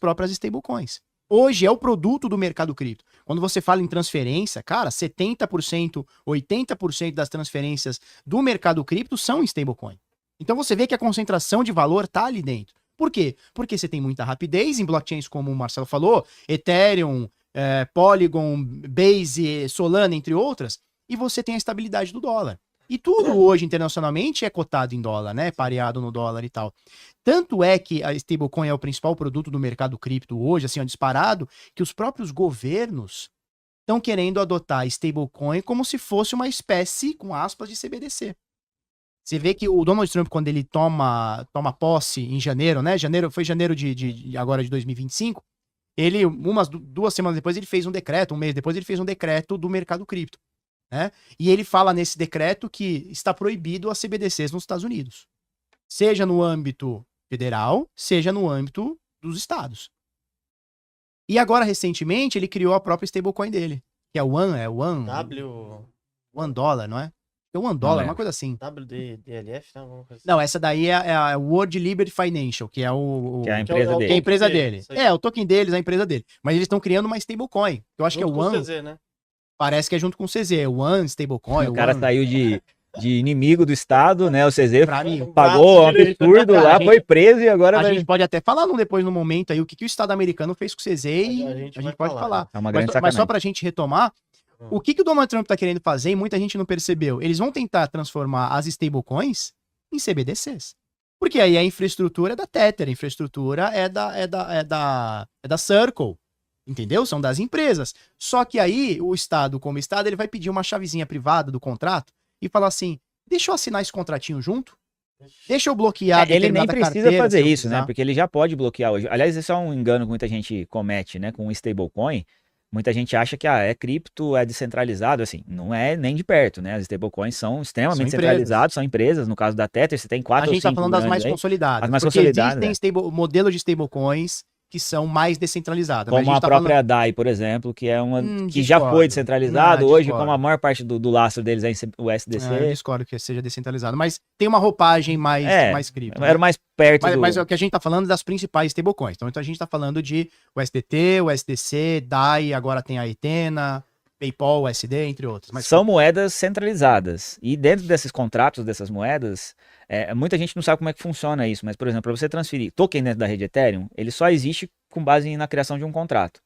próprias stablecoins. Hoje é o produto do mercado cripto. Quando você fala em transferência, cara, 70%, 80% das transferências do mercado cripto são em stablecoin. Então você vê que a concentração de valor tá ali dentro. Por quê? Porque você tem muita rapidez em blockchains, como o Marcelo falou, Ethereum, Polygon, Base, Solana, entre outras, e você tem a estabilidade do dólar. E tudo hoje internacionalmente é cotado em dólar, né? Pareado no dólar e tal. Tanto é que a stablecoin é o principal produto do mercado cripto hoje, assim, ó, disparado, que os próprios governos estão querendo adotar a stablecoin como se fosse uma espécie, com aspas, de CBDC. Você vê que o Donald Trump, quando ele toma posse em janeiro, né? Foi janeiro agora de 2025, ele, duas semanas depois, ele fez um decreto, um mês depois, ele fez um decreto do mercado cripto. Né? E ele fala nesse decreto que está proibido as CBDCs nos Estados Unidos. Seja no âmbito federal, seja no âmbito dos estados. E agora, recentemente, ele criou a própria stablecoin dele, que é o One Dollar, não é? É One Dollar, uma coisa assim. WDLF, não? Alguma coisa assim. Não, essa daí é a World Liberty Financial, que é que é a empresa dele. Que é a empresa dele. O token deles, a empresa dele. Mas eles estão criando uma stablecoin. Eu acho que é o One. CZ, né? Parece que é junto com o CZ, o One Stablecoin. O cara saiu de inimigo do Estado, né? O CZ Pra mim, pagou um absurdo lá, foi preso e agora a gente pode até falar depois no momento aí o que o Estado americano fez com o CZ e a gente pode falar. É uma grande sacanagem. Mas só pra gente retomar, o que o Donald Trump tá querendo fazer e muita gente não percebeu, eles vão tentar transformar as stablecoins em CBDCs. Porque aí a infraestrutura é da Tether, a infraestrutura é da Circle. Entendeu? São das empresas. Só que aí, o Estado, como Estado, ele vai pedir uma chavezinha privada do contrato e falar assim, deixa eu assinar esse contratinho junto? Deixa eu bloquear ele nem precisa carteira, fazer isso, né? Porque ele já pode bloquear hoje. Aliás, esse é um engano que muita gente comete, né? Com o stablecoin, muita gente acha que é cripto, é descentralizado, assim, não é nem de perto, né? As stablecoins são extremamente centralizadas, são empresas. No caso da Tether, você tem 4 ou 5 A gente tá falando das mais consolidadas. As mais porque consolidadas, existem modelos de stablecoins que são mais descentralizadas. Como a própria DAI, por exemplo, que é uma que já foi descentralizado, hoje, como a maior parte do lastro deles é o SDC. Eu discordo que seja descentralizado, mas tem uma roupagem mais cripto. Era mais perto mas o que a gente tá falando das principais stablecoins. Então a gente tá falando de o SDT, o SDC, DAI, agora tem a Ethena, PayPal, USD, entre outros. Mas são moedas centralizadas. E dentro desses contratos, dessas moedas, muita gente não sabe como é que funciona isso. Mas, por exemplo, para você transferir token dentro da rede Ethereum, ele só existe com base na criação de um contrato.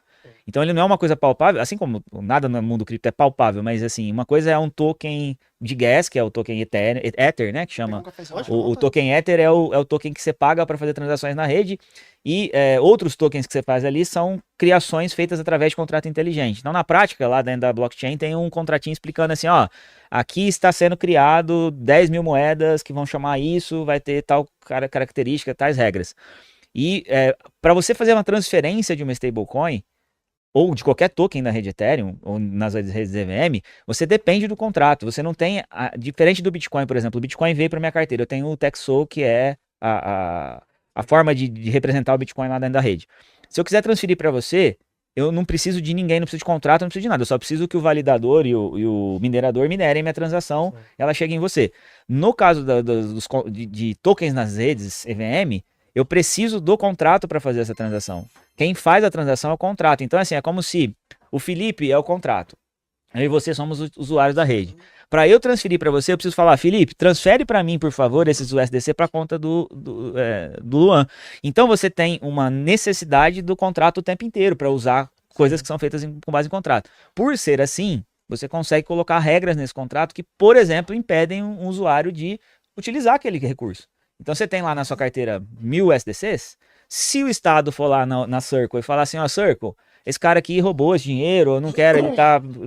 Então ele não é uma coisa palpável, assim como nada no mundo cripto é palpável, mas assim, uma coisa é um token de gas, que é o token Ether, né, que chama, o token Ether é o token que você paga para fazer transações na rede, e outros tokens que você faz ali são criações feitas através de contrato inteligente. Então na prática, lá dentro da blockchain tem um contratinho explicando assim, ó, aqui está sendo criado 10 mil moedas que vão chamar isso, vai ter tal característica, tais regras. E para você fazer uma transferência de uma stablecoin, ou de qualquer token na rede Ethereum, ou nas redes EVM, você depende do contrato. Você não tem, diferente do Bitcoin, por exemplo, o Bitcoin veio para minha carteira, eu tenho o Texo, que é a forma de representar o Bitcoin lá dentro da rede. Se eu quiser transferir para você, eu não preciso de ninguém, não preciso de contrato, não preciso de nada, eu só preciso que o validador e o minerador minerem minha transação, e ela chegue em você. No caso de tokens nas redes EVM, eu preciso do contrato para fazer essa transação. Quem faz a transação é o contrato. Então, assim, é como se o Felipe é o contrato. Eu e você somos os usuários da rede. Para eu transferir para você, eu preciso falar, Felipe, transfere para mim, por favor, esses USDC para a conta do Luan. Então, você tem uma necessidade do contrato o tempo inteiro para usar coisas que são feitas com base em contrato. Por ser assim, você consegue colocar regras nesse contrato que, por exemplo, impedem um usuário de utilizar aquele recurso. Então você tem lá na sua carteira 1000 SDCs, se o Estado for lá na Circle e falar assim, ó, Circle, esse cara aqui roubou esse dinheiro, eu não quero,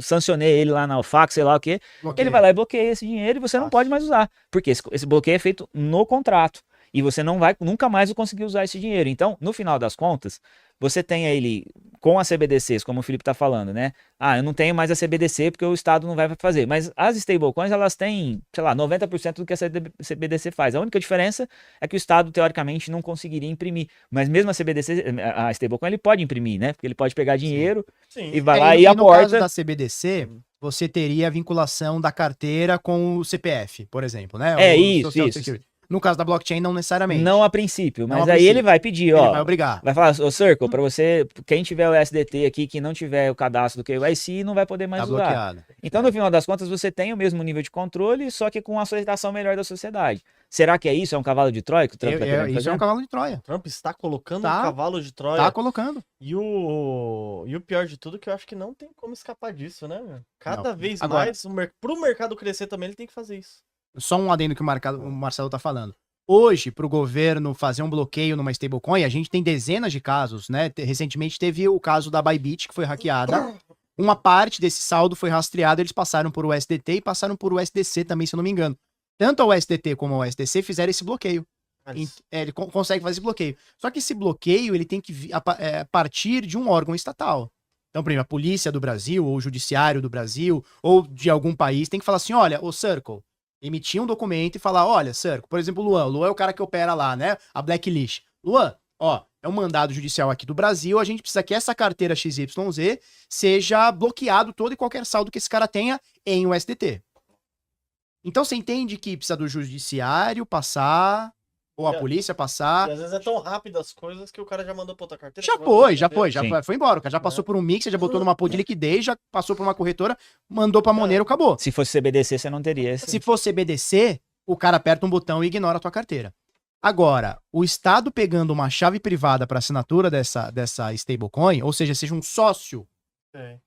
sancionei ele lá na Alfax, sei lá o quê, ele vai lá e bloqueia esse dinheiro e você não pode mais usar, porque esse bloqueio é feito no contrato, e você não vai nunca mais conseguir usar esse dinheiro. Então, no final das contas, você tem ele com as CBDCs, como o Felipe está falando, né? Eu não tenho mais a CBDC porque o Estado não vai fazer. Mas as stablecoins, elas têm, sei lá, 90% do que a CBDC faz. A única diferença é que o Estado, teoricamente, não conseguiria imprimir. Mas mesmo a CBDC, a stablecoin, ele pode imprimir, né? Porque ele pode pegar dinheiro e vai lá e aporta. No caso da CBDC, você teria a vinculação da carteira com o CPF, por exemplo, né? Isso. No caso da blockchain, não necessariamente. Não a princípio, Não mas a aí princípio. ele vai pedir, Ele ó. vai obrigar. Vai falar, ô Circle, pra você, quem tiver o SDT aqui, que não tiver o cadastro do KYC, não vai poder mais Tá usar. bloqueado. Então, no final das contas, você tem o mesmo nível de controle, só que com uma aceitação melhor da sociedade. Será que é isso? É um cavalo de Troia que o Trump tá querendo Isso fazer? é um cavalo de Troia. O Trump está colocando Tá. um cavalo de Troia. Tá colocando. E o pior de tudo é que eu acho que não tem como escapar disso, né, meu? Cada Não. vez Agora- mais, pro mercado crescer também, ele tem que fazer isso. Só um adendo que o Marcelo tá falando. Hoje, para o governo fazer um bloqueio numa stablecoin, a gente tem dezenas de casos, né? Recentemente teve o caso da Bybit, que foi hackeada. Uma parte desse saldo foi rastreado, eles passaram por USDT e passaram por USDC também, se eu não me engano. Tanto a USDT como a USDC fizeram esse bloqueio. Ele consegue fazer esse bloqueio. Só que esse bloqueio ele tem que partir de um órgão estatal. Então, por exemplo, a polícia do Brasil, ou o judiciário do Brasil, ou de algum país, tem que falar assim, olha, o Circle, emitir um documento e falar, olha, Circle, por exemplo, o Luan é o cara que opera lá, né, a Blacklist. Luan, ó, é um mandado judicial aqui do Brasil, a gente precisa que essa carteira XYZ seja bloqueado todo e qualquer saldo que esse cara tenha em USDT. Então, você entende que precisa do judiciário passar, ou a polícia passar. E às vezes é tão rápido as coisas que o cara já mandou pra outra carteira. Já foi embora. O cara já passou por um mix, já botou numa pool de liquidez, já passou por uma corretora, mandou pra Monero, acabou. Se fosse CBDC, você não teria esse. Se for CBDC, o cara aperta um botão e ignora a tua carteira. Agora, o Estado pegando uma chave privada para assinatura dessa stablecoin, ou seja um sócio,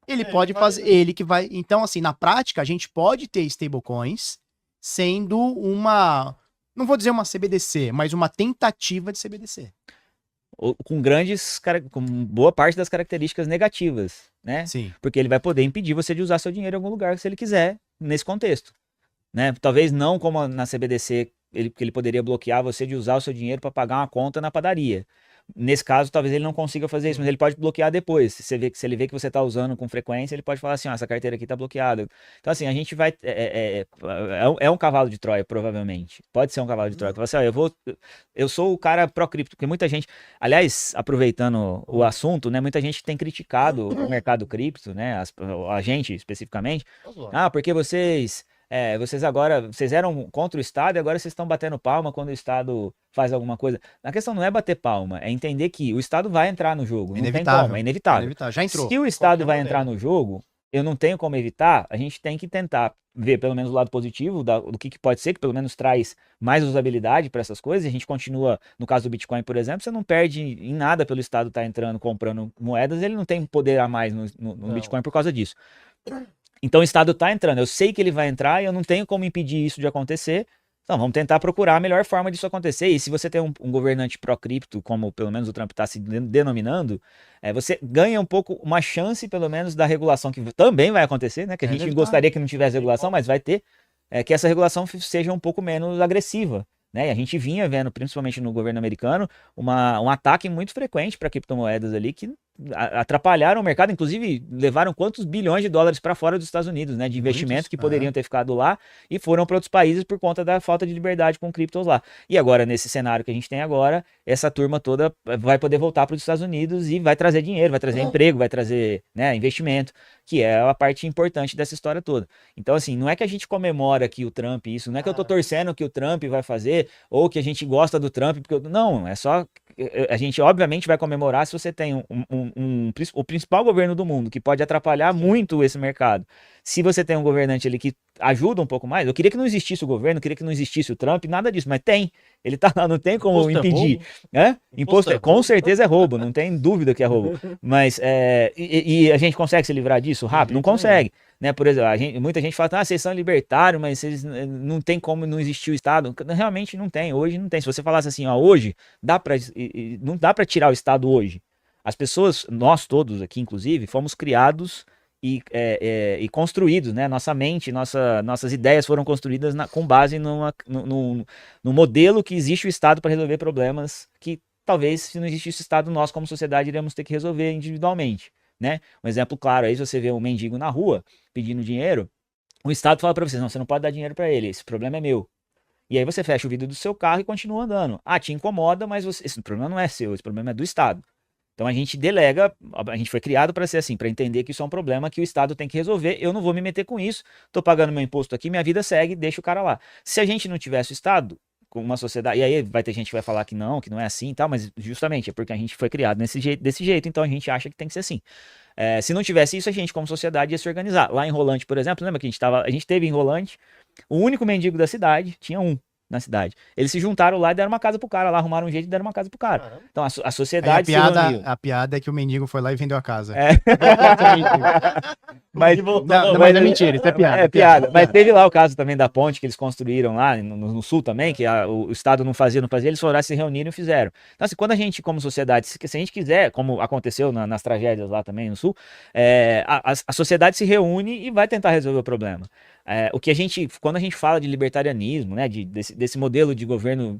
ele pode fazer, ele que vai... Então, assim, na prática, a gente pode ter stablecoins sendo uma... Não vou dizer uma CBDC, mas uma tentativa de CBDC. Com boa parte das características negativas, né? Sim. Porque ele vai poder impedir você de usar seu dinheiro em algum lugar se ele quiser, nesse contexto, né? Talvez não como na CBDC, que ele poderia bloquear você de usar o seu dinheiro para pagar uma conta na padaria. Nesse caso, talvez ele não consiga fazer isso, mas ele pode bloquear depois. Se ele vê que você está usando com frequência, ele pode falar assim, essa carteira aqui está bloqueada. Então, assim, a gente vai... É um cavalo de Troia, provavelmente. Pode ser um cavalo de Troia. Fala assim, eu sou o cara pró-cripto, porque muita gente... Aliás, aproveitando o assunto, né? Muita gente tem criticado o mercado cripto, né? A gente, especificamente. Porque vocês eram contra o Estado e agora vocês estão batendo palma quando o Estado faz alguma coisa. A questão não é bater palma, é entender que o Estado vai entrar no jogo. Não tem como, é inevitável. Já entrou. Se o Estado vai entrar no jogo, eu não tenho como evitar, a gente tem que tentar ver pelo menos o lado positivo do que pode ser, que pelo menos traz mais usabilidade para essas coisas. A gente continua, no caso do Bitcoin, por exemplo, você não perde em nada pelo Estado estar entrando, comprando moedas, ele não tem poder a mais no Bitcoin por causa disso. Então o Estado está entrando, eu sei que ele vai entrar e eu não tenho como impedir isso de acontecer. Então vamos tentar procurar a melhor forma disso acontecer. E se você tem um governante pró-cripto, como pelo menos o Trump está se denominando, você ganha um pouco, uma chance pelo menos da regulação que também vai acontecer, né? Que a gente gostaria que não tivesse regulação, mas vai ter, que essa regulação seja um pouco menos agressiva. Né? E a gente vinha vendo, principalmente no governo americano, um ataque muito frequente para criptomoedas ali que atrapalharam o mercado, inclusive levaram quantos bilhões de dólares para fora dos Estados Unidos, né? De investimentos que poderiam ter ficado lá e foram para outros países por conta da falta de liberdade com criptos lá. E agora, nesse cenário que a gente tem agora, essa turma toda vai poder voltar para os Estados Unidos e vai trazer dinheiro, vai trazer emprego, vai trazer, né, investimento, que é a parte importante dessa história toda. Então, assim, não é que a gente comemora que o Trump isso, não é que eu tô torcendo que o Trump vai fazer, ou que a gente gosta do Trump, porque não, é só... A gente, obviamente, vai comemorar se você tem o principal governo do mundo, que pode atrapalhar muito esse mercado. Se você tem um governante ali que ajuda um pouco mais, eu queria que não existisse o governo, eu queria que não existisse o Trump, nada disso, mas tem. Ele tá lá, não tem como impedir. Imposto com certeza é roubo, não tem dúvida que é roubo. Mas, e a gente consegue se livrar disso rápido? Não consegue. Né? Por exemplo, muita gente fala, vocês são libertários, mas vocês não tem como não existir o Estado. Realmente não tem, hoje não tem. Se você falasse assim, hoje, não dá para tirar o Estado hoje. As pessoas, nós todos aqui, inclusive, fomos criados e construídos, né? Nossa mente, nossas ideias foram construídas com base no modelo que existe o Estado para resolver problemas que talvez, se não existisse o Estado, nós como sociedade iríamos ter que resolver individualmente. Né? Um exemplo claro aí, se você vê um mendigo na rua pedindo dinheiro, o Estado fala para você, não, você não pode dar dinheiro para ele, esse problema é meu. E aí você fecha o vidro do seu carro e continua andando. Te incomoda, mas esse problema não é seu, esse problema é do Estado. Então a gente delega, a gente foi criado para ser assim, para entender que isso é um problema que o Estado tem que resolver, eu não vou me meter com isso, tô pagando meu imposto aqui, minha vida segue, deixa o cara lá. Se a gente não tivesse o Estado, com uma sociedade, e aí vai ter gente que vai falar que não é assim e tal, mas justamente é porque a gente foi criado desse jeito, então a gente acha que tem que ser assim. Se não tivesse isso, a gente como sociedade ia se organizar. Lá em Rolante, por exemplo, lembra que a gente teve em Rolante, o único mendigo da cidade, tinha um na cidade. Eles se juntaram lá e deram uma casa pro cara, lá arrumaram um jeito e deram uma casa pro cara. Caramba. Então a Aí sociedade se reuniu. a piada é que o mendigo foi lá e vendeu a casa. É. Mas, E voltou, Não, mas é mentira, isso é piada. é piada. Mas teve lá o caso também da ponte que eles construíram lá no sul também, que o Estado não fazia, eles foram lá, se reuniram e fizeram. Então, assim, quando a gente, como sociedade, se a gente quiser, como aconteceu nas tragédias lá também no sul, a sociedade se reúne e vai tentar resolver o problema. Quando a gente fala de libertarianismo, né, desse modelo de governo